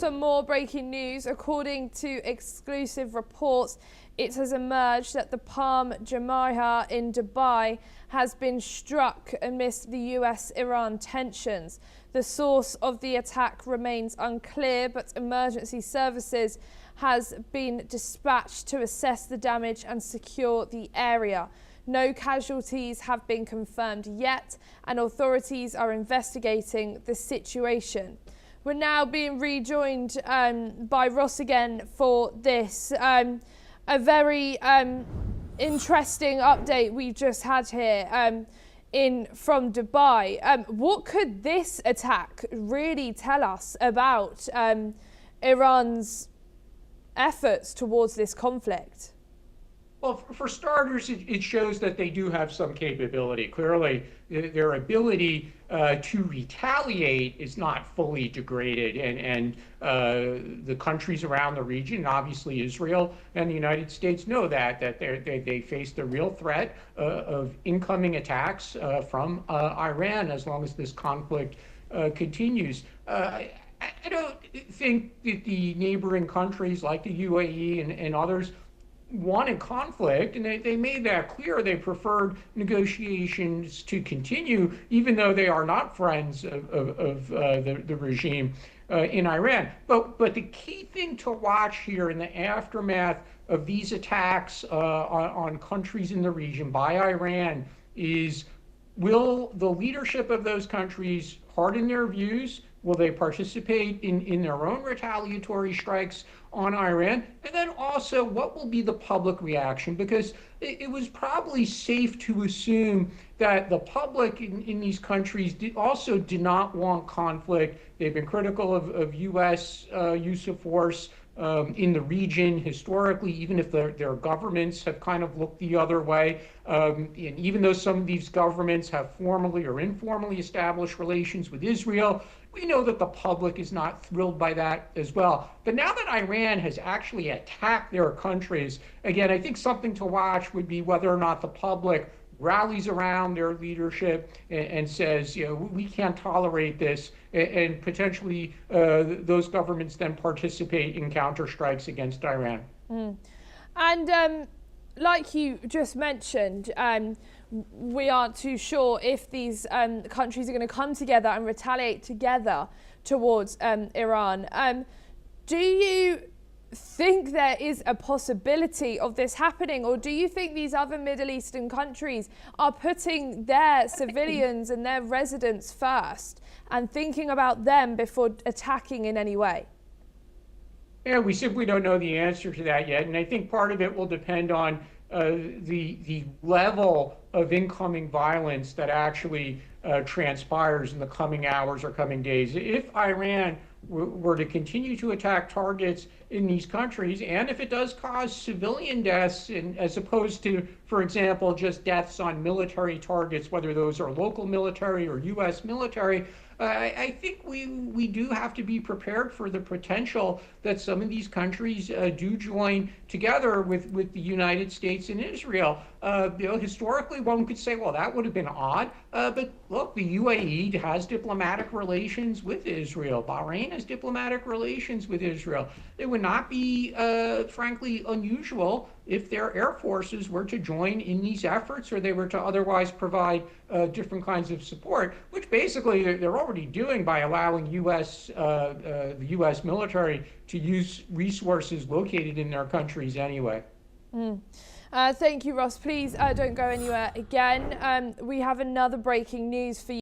Some more breaking news. According to exclusive reports, it has emerged that the Palm Jumeirah in Dubai has been struck amidst the US-Iran tensions. The source of the attack remains unclear, but emergency services has been dispatched to assess the damage and secure the area. No casualties have been confirmed yet, and authorities are investigating the situation. We're now being rejoined by Ross again for this. A very interesting update we've just had here from Dubai. What could this attack really tell us about Iran's efforts towards this conflict? Well, for starters, it shows that they do have some capability. Clearly, their ability to retaliate is not fully degraded, and the countries around the region, obviously Israel and the United States, know that they face the real threat of incoming attacks from Iran as long as this conflict continues. I don't think that the neighboring countries like the UAE and others wanted conflict, and they made that clear. They preferred negotiations to continue, even though they are not friends of the regime in Iran. But the key thing to watch here in the aftermath of these attacks on countries in the region by Iran is, will the leadership of those countries harden their views? Will they participate in their own retaliatory strikes on Iran? And then also, what will be the public reaction? Because it was probably safe to assume that the public in these countries also did not want conflict. They've been critical of U.S. use of force in the region historically, even if their governments have kind of looked the other way. And even though some of these governments have formally or informally established relations with Israel, we know that the public is not thrilled by that as well. But now that Iran has actually attacked their countries, again, I think something to watch would be whether or not the public rallies around their leadership and says, we can't tolerate this, and potentially those governments then participate in counterstrikes against Iran. And like you just mentioned, we aren't too sure if these countries are going to come together and retaliate together towards Iran. Do you think there is a possibility of this happening, or do you think these other Middle Eastern countries are putting their civilians and their residents first and thinking about them before attacking in any way? Yeah, we simply don't know the answer to that yet, and I think part of it will depend on the level of incoming violence that actually transpires in the coming hours or coming days. If Iran were to continue to attack targets in these countries, and if it does cause civilian deaths, as opposed to, for example, just deaths on military targets, whether those are local military or U.S. military, I think we do have to be prepared for the potential that some of these countries do join together with the United States and Israel. Historically, one could say, well, that would have been odd. But look, the UAE has diplomatic relations with Israel. Bahrain has diplomatic relations with Israel. It would not be, frankly, unusual if their air forces were to join in these efforts, or they were to otherwise provide different kinds of support, which basically they're already doing by allowing the U.S. military to use resources located in their countries anyway. Thank you, Ross. Please don't go anywhere again. We have another breaking news for you.